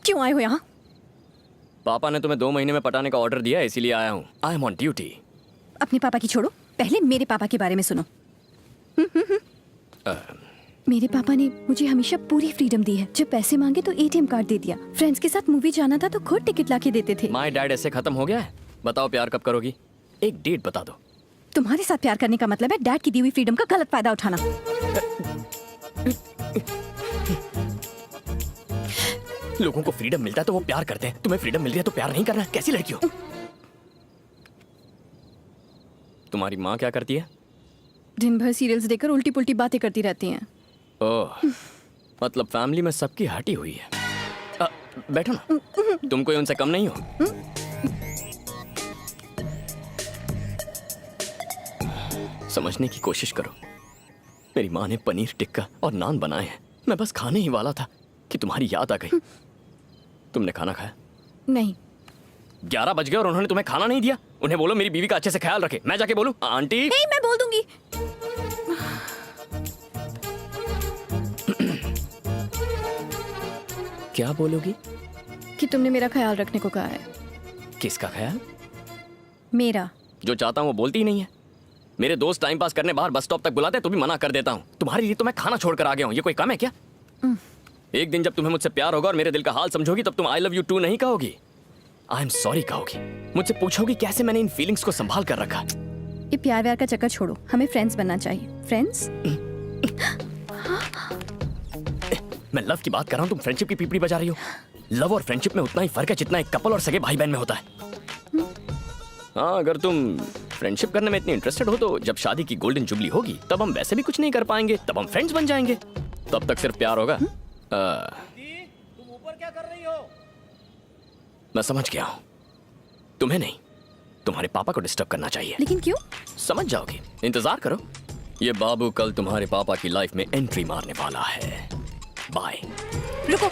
क्यों आए हो यहाँ? पापा ने तुम्हें 2 महीने में पटाने का ऑर्डर दिया है, इसीलिए आया हूँ। I am on duty. अपने पापा की छोड़ो, पहले मेरे पापा के बारे में सुनो। मेरे पापा ने मुझे हमेशा पूरी फ्रीडम दी है। जब पैसे मांगे तो एटीएम कार्ड दे दिया। फ्रेंड्स के साथ मूवी जाना था तो खुद टिकट लाके देते थे। माय डैड ऐसे खत्म हो गया है? बताओ प्यार कब करोगी? एक डेट बता दो। तुम्हारे साथ प्यार करने का मतलब है डैड की दी हुई फ्रीडम का गलत फायदा उठाना। लोगों को फ्रीडम मिलता है तो वो प्यार करते हैं, तुम्हें फ्रीडम मिल रही है तो प्यार नहीं करना? कैसी लड़की हो? तुम्हारी माँ क्या करती है? दिन भर सीरियल्स देखकर उल्टी पुल्टी बातें करती रहती हैं। ओह, मतलब फैमिली में सबकी हटी हुई है। बैठो ना, तुम कोई उनसे कम नहीं हो। समझने की कोशिश करो। मेरी माँ ने पनीर टिक्का और नान बनाए हैं, मैं बस खाने ही वाला था कि तुम्हारी याद आ गई। तुमने खाना खाया? नहीं। 11 बज गए और उन्होंने तुम्हें खाना नहीं दिया। उन्हें बोलो मेरी बीवी का अच्छे से ख्याल रखे। मैं जाके बोलूं आंटी? नहीं, मैं बोल दूंगी। क्या बोलोगी? कि तुमने मेरा ख्याल रखने को कहा है। किसका ख्याल? मेरा। जो चाहता हूँ वो बोलती ही नहीं है। मेरे दोस्त टाइम पास करने बाहर बस स्टॉप तक बुलाते हैं तो भी मना कर देता हूँ। तुम्हारे लिए तो मैं खाना छोड़कर आ गया हूँ, ये कोई कम है क्या? एक दिन जब तुम्हें मुझसे प्यार होगा और मेरे दिल का हाल समझोगी तब तुम आई लव यू टू नहीं कहोगी, आई एम सॉरी कहोगी। मुझसे पूछोगी कैसे मैंने इन फीलिंग्स को संभाल कर रखा। ये प्यार व्यार का चक्कर छोड़ो, हमें फ्रेंड्स बनना चाहिए। फ्रेंड्स? मैं लव की बात कर रहा हूँ, तुम फ्रेंडशिप की पीपड़ी बजा रही हो। लव और फ्रेंडशिप में उतना ही फर्क है जितना एक कपल और सगे भाई बहन में होता है। हाँ, अगर तुम फ्रेंडशिप करने में इतनी इंटरेस्टेड हो तो जब शादी की गोल्डन जुबली होगी तब हम वैसे भी कुछ नहीं कर पाएंगे, तब हम फ्रेंड्स बन जाएंगे। तब तक सिर्फ प्यार होगा। तुम ऊपर क्या कर रही हो? मैं समझ गया हूँ, तुम्हें नहीं तुम्हारे पापा को डिस्टर्ब करना चाहिए। लेकिन क्यों? समझ जाओगे, इंतजार करो। ये बाबू कल तुम्हारे पापा की लाइफ में एंट्री मारने वाला है। बाय। रुको।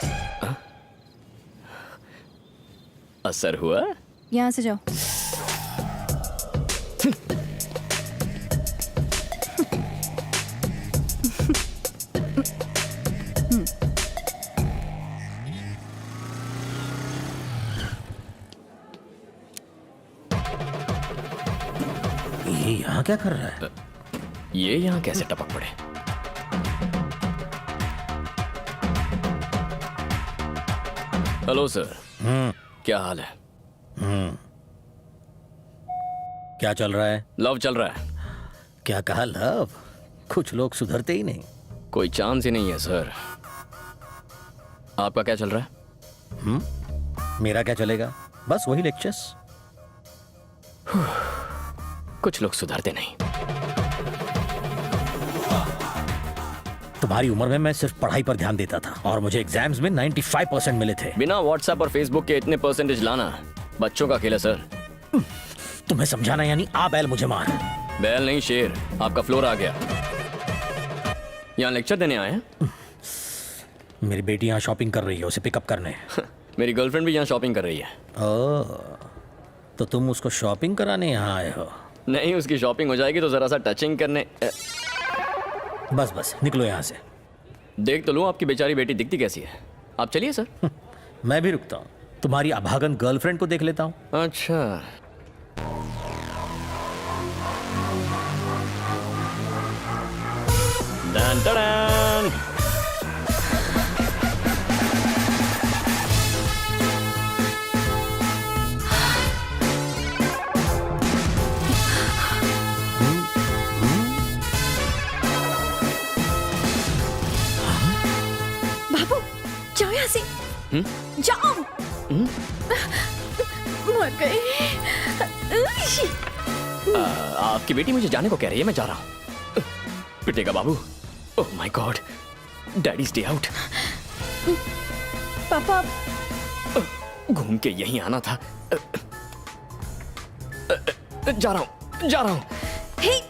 असर हुआ? यहाँ से जाओ। ये यहाँ क्या कर रहा है? ये यहाँ कैसे टपक पड़े? Hello sir. क्या हाल है? क्या चल रहा है? लव चल रहा है। क्या कहा लव? कुछ लोग सुधरते ही नहीं। कोई चांस ही नहीं है सर। आपका क्या चल रहा है? मेरा क्या चलेगा? बस वही लेक्चर्स। कुछ लोग सुधरते नहीं। तुम्हारी उम्र में मैं सिर्फ पढ़ाई पर ध्यान देता था और मुझे एग्जाम्स में 95% मिले थे। बिना व्हाट्सएप और फेसबुक के इतने परसेंटेज लाना बच्चों का खेल है सर। तुम्हें समझाना यानी आ बैल मुझे मार। बैल नहीं शेर, आपका फ्लोर आ गया। यहाँ लेक्चर देने आए हैं? मेरी बेटी यहाँ शॉपिंग कर रही है, उसे पिकअप करने। मेरी गर्लफ्रेंड भी यहाँ शॉपिंग कर रही है। ओह, तो तुम उसको शॉपिंग कराने यहाँ आए हो? नहीं, उसकी शॉपिंग हो जाएगी तो जरा सा टचिंग करने। बस बस निकलो यहाँ से। देख तो लो आपकी बेचारी बेटी दिखती कैसी है। आप चलिए सर। मैं भी रुकता हूँ, तुम्हारी अभागन गर्लफ्रेंड को देख लेता हूँ। अच्छा, डन डन। बाबू जाओ यहाँ से। जाओ। मर गए। आपकी बेटी मुझे जाने को कह रही है, मैं जा रहा हूँ। पिटेगा बाबू। Oh my god, daddy's day out. पापा घूम के यहीं आना था। जा रहा हूँ, जा रहा हूँ। हे।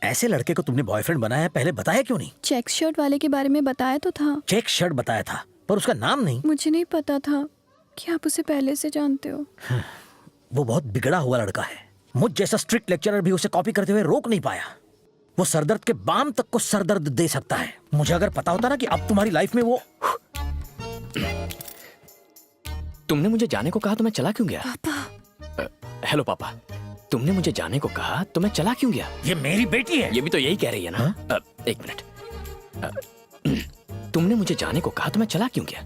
ऐसे लड़के को तुमने बॉयफ्रेंड बनाया है, पहले बताया क्यों नहीं? चेक शर्ट वाले के बारे में बताया तो था। चेक शर्ट बताया था पर उसका नाम नहीं। मुझे नहीं पता था कि आप उसे पहले से जानते हो। वो बहुत बिगड़ा हुआ लड़का है, मुझ जैसा स्ट्रिक्ट लेक्चरर भी उसे कॉपी करते हुए रोक नहीं पाया। वो सरदर्द के बाम तक को सरदर्द दे सकता है। मुझे अगर पता होता ना कि अब तुम्हारी लाइफ में वो। तुमने मुझे जाने को कहा तो मैं चला क्यों गया? हेलो पापा, तुमने मुझे जाने को कहा तो मैं चला क्यों गया? ये मेरी बेटी है। ये भी तो यही कह रही है ना। एक मिनट, तुमने मुझे जाने को कहा तो मैं चला क्यों गया?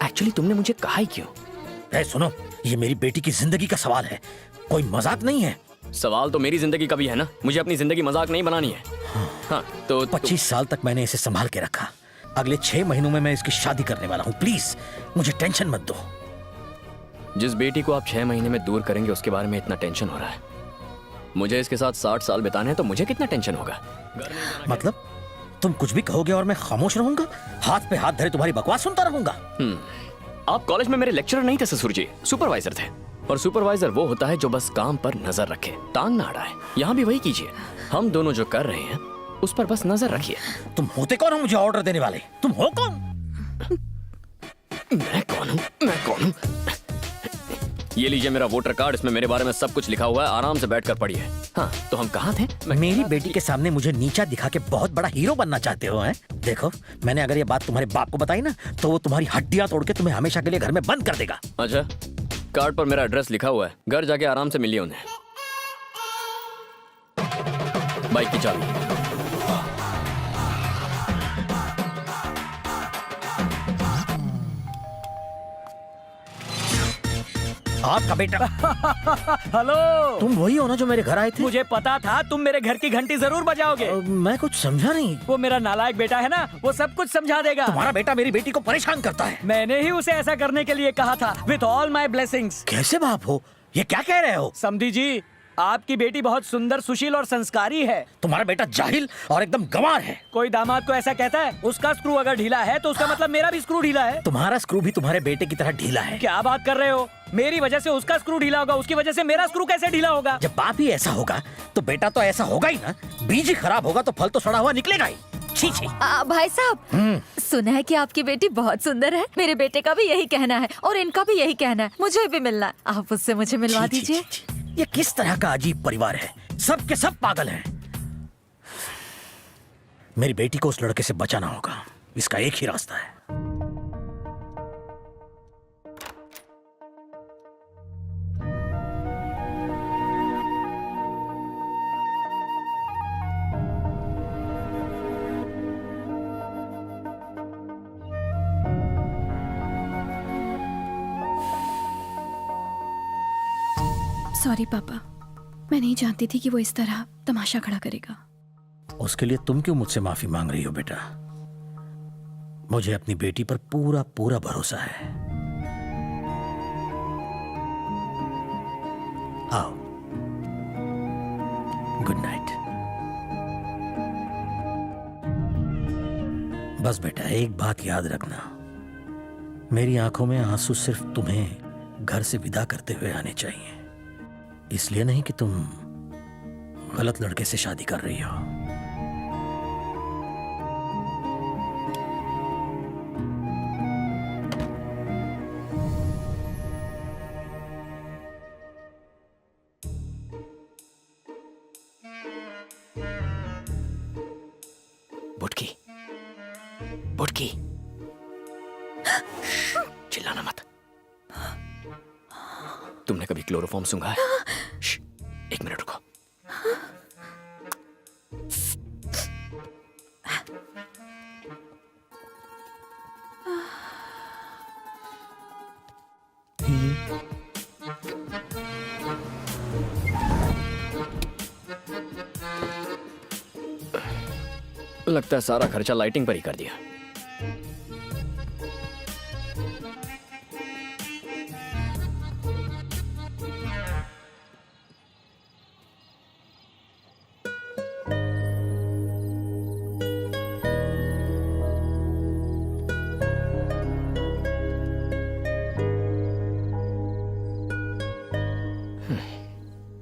एक्चुअली तुमने मुझे कहा ही क्यों? सुनो, ये मेरी बेटी की जिंदगी का सवाल है, कोई मजाक नहीं है। सवाल तो मेरी जिंदगी का भी है ना। मुझे अपनी जिंदगी मजाक नहीं बनानी है। हाँ, तो 25 साल तक मैंने इसे संभाल के रखा। अगले 6 महीनों में मैं इसकी शादी करने वाला हूँ। प्लीज मुझे टेंशन मत दो। जिस बेटी को आप 6 महीने में दूर करेंगे उसके बारे में इतना टेंशन हो रहा है। मुझे इसके साथ 60 साल बिताने हैं तो मुझे कितना टेंशन होगा? मतलब तुम कुछ भी कहोगे और मैं खामोश रहूंगा? हाथ पे हाथ धरे तुम्हारी बकवास सुनता रहूंगा? आप कॉलेज में मेरे लेक्चरर नहीं थे ससुर जी, सुपरवाइजर थे। और सुपरवाइजर वो होता है जो बस काम पर नजर रखे, टांग ना अड़ाए। यहाँ भी वही कीजिए। हम दोनों जो कर रहे हैं उस पर बस नजर रखिए। तुम होते कौन हो मुझे ऑर्डर देने वाले? तुम हो कौन? मैं कौन हूँ? मैं कौन हूँ? ये लीजिए मेरा वोटर कार्ड, इसमें मेरे बारे में सब कुछ लिखा हुआ है। आराम से बैठकर पढ़िए। हाँ, तो हम कहाँ थे? मेरी बेटी के सामने मुझे नीचा दिखा के बहुत बड़ा हीरो बनना चाहते हो हैं? देखो, मैंने अगर ये बात तुम्हारे बाप को बताई ना तो वो तुम्हारी हड्डियां तोड़ के तुम्हें हमेशा के लिए घर में बंद कर देगा। अच्छा, कार्ड पर मेरा एड्रेस लिखा हुआ है। घर जाके आराम से मिलिए उन्हें। बाइक की चाबी। आपका बेटा। हेलो, तुम वही हो ना जो मेरे घर आए थे? मुझे पता था तुम मेरे घर की घंटी जरूर बजाओगे। मैं कुछ समझा नहीं। वो मेरा नालायक बेटा है ना, वो सब कुछ समझा देगा। तुम्हारा बेटा मेरी बेटी को परेशान करता है। मैंने ही उसे ऐसा करने के लिए कहा था, विथ ऑल माई ब्लेसिंग्स। कैसे बाप हो? ये क्या कह रहे हो? समधी जी, आपकी बेटी बहुत सुंदर, सुशील और संस्कारी है। तुम्हारा बेटा जाहिल और एकदम गंवार है। कोई दामाद को ऐसा कहता है? उसका स्क्रू अगर ढीला है तो उसका मतलब मेरा भी स्क्रू ढीला है। तुम्हारा स्क्रू भी तुम्हारे बेटे की तरह ढीला है। क्या बात कर रहे हो? मेरी वजह से उसका स्क्रू ढीला होगा, उसकी वजह से मेरा स्क्रू कैसे ढीला होगा? जब बाप ही ऐसा होगा तो बेटा तो ऐसा होगा ही ना। बीज ही खराब होगा तो फल तो सड़ा हुआ निकलेगा ही। छी छी। भाई साहब, सुना है कि आपकी बेटी बहुत सुंदर है। मेरे बेटे का भी यही कहना है और इनका भी यही कहना है। मुझे भी मिलना है, आप उससे मुझे मिलवा छी, छी, दीजिए। छी, छी। ये किस तरह का अजीब परिवार है? सब के सब पागल हैं। मेरी बेटी को उस लड़के से बचाना होगा। इसका एक ही रास्ता है। सॉरी पापा, मैं नहीं जानती थी कि वो इस तरह तमाशा खड़ा करेगा। उसके लिए तुम क्यों मुझसे माफी मांग रही हो बेटा? मुझे अपनी बेटी पर पूरा पूरा भरोसा है। आओ, गुड नाइट। बस बेटा, एक बात याद रखना, मेरी आंखों में आंसू सिर्फ तुम्हें घर से विदा करते हुए आने चाहिए। इसलिए नहीं कि तुम गलत लड़के से शादी कर रही हो। बुटकी, बुटकी, चिल्लाना मत। तुमने कभी क्लोरोफॉर्म सूंघा है? एक मिनट रुको। लगता है सारा खर्चा लाइटिंग पर ही कर दिया।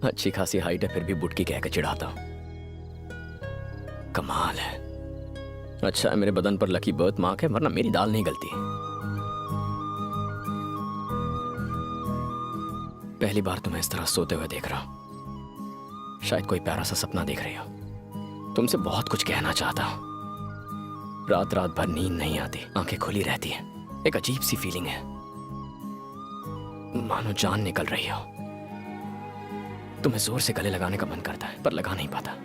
अच्छी खासी हाइट है फिर भी बुटकी कहकर चिढ़ाता हूं। कमाल है। अच्छा है मेरे बदन पर लकी बर्थ मार्क है, वरना मेरी दाल नहीं गलती। पहली बार तुम्हें इस तरह सोते हुए देख रहा हूं। शायद कोई प्यारा सा सपना देख रही हो। तुमसे बहुत कुछ कहना चाहता हूं। रात रात भर नींद नहीं आती, आंखें खुली रहती हैं। एक अजीब सी फीलिंग है, मानो जान निकल रही हो। तुम्हें जोर से गले लगाने का मन करता है पर लगा नहीं पाता।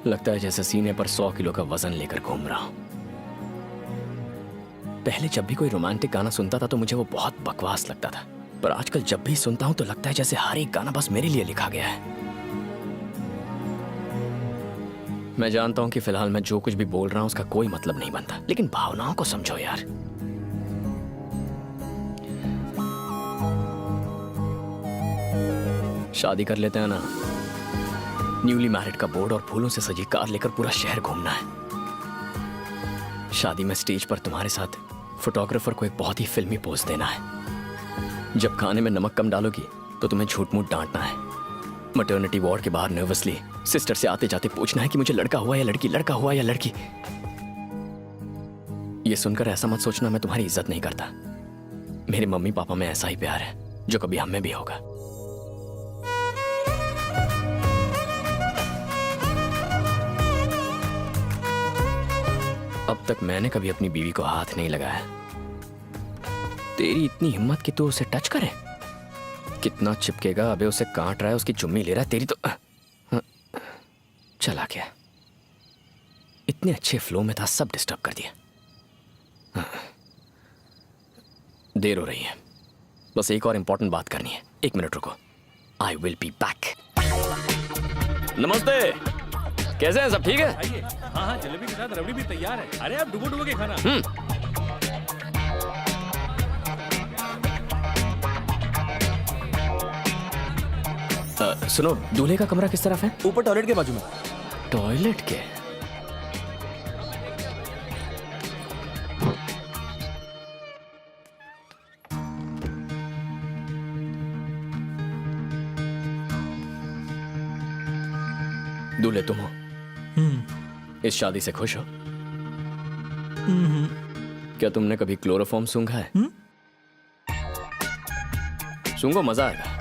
लगता है जैसे सीने पर 100 किलो का वजन लेकर घूम रहा हूं। पहले जब भी कोई रोमांटिक गाना सुनता था तो मुझे वो बहुत बकवास लगता था, पर आजकल जब भी सुनता हूं तो लगता है जैसे हर एक गाना बस मेरे लिए लिखा गया है। मैं जानता हूं कि फिलहाल मैं जो कुछ भी बोल रहा हूं उसका कोई मतलब नहीं बनता, लेकिन भावनाओं को समझो यार। शादी कर लेते हैं ना। न्यूली मैरिड का बोर्ड और फूलों से सजी कार लेकर पूरा शहर घूमना है। शादी में स्टेज पर तुम्हारे साथ फोटोग्राफर को एक बहुत ही फिल्मी पोज देना है। जब खाने में नमक कम डालोगी तो तुम्हें झूठ मूठ डांटना है। मैटरनिटी वार्ड के बाहर नर्वसली सिस्टर से आते जाते पूछना है कि मुझे लड़का हुआ या लड़की, लड़का हुआ या लड़की। ये सुनकर ऐसा मत सोचना मैं तुम्हारी इज्जत नहीं करता। मेरे मम्मी पापा में ऐसा ही प्यार है जो कभी हमें भी होगा। अब तक मैंने कभी अपनी बीवी को हाथ नहीं लगाया। तेरी इतनी हिम्मत कि तू उसे टच करे? कितना चिपकेगा, अबे उसे काट रहा है, उसकी चुम्मी ले रहा है। तेरी तो चला गया। इतने अच्छे फ्लो में था, सब डिस्टर्ब कर दिया। देर हो रही है, बस एक और इंपॉर्टेंट बात करनी है। 1 मिनट रुको, आई विल बी बैक। नमस्ते, कैसे हैं सब? ठीक है? आइए। हाँ हाँ, जलेबी के साथ रबड़ी भी तैयार है। अरे आप डुबो डुबो के खाना। सुनो, दूल्हे का कमरा किस तरफ है? ऊपर टॉयलेट के बाजू में। टॉयलेट के? दूल्हे तुम हो? इस शादी से खुश हो? क्या तुमने कभी क्लोरोफॉर्म सूंघा है? सूंघो, मजा आएगा।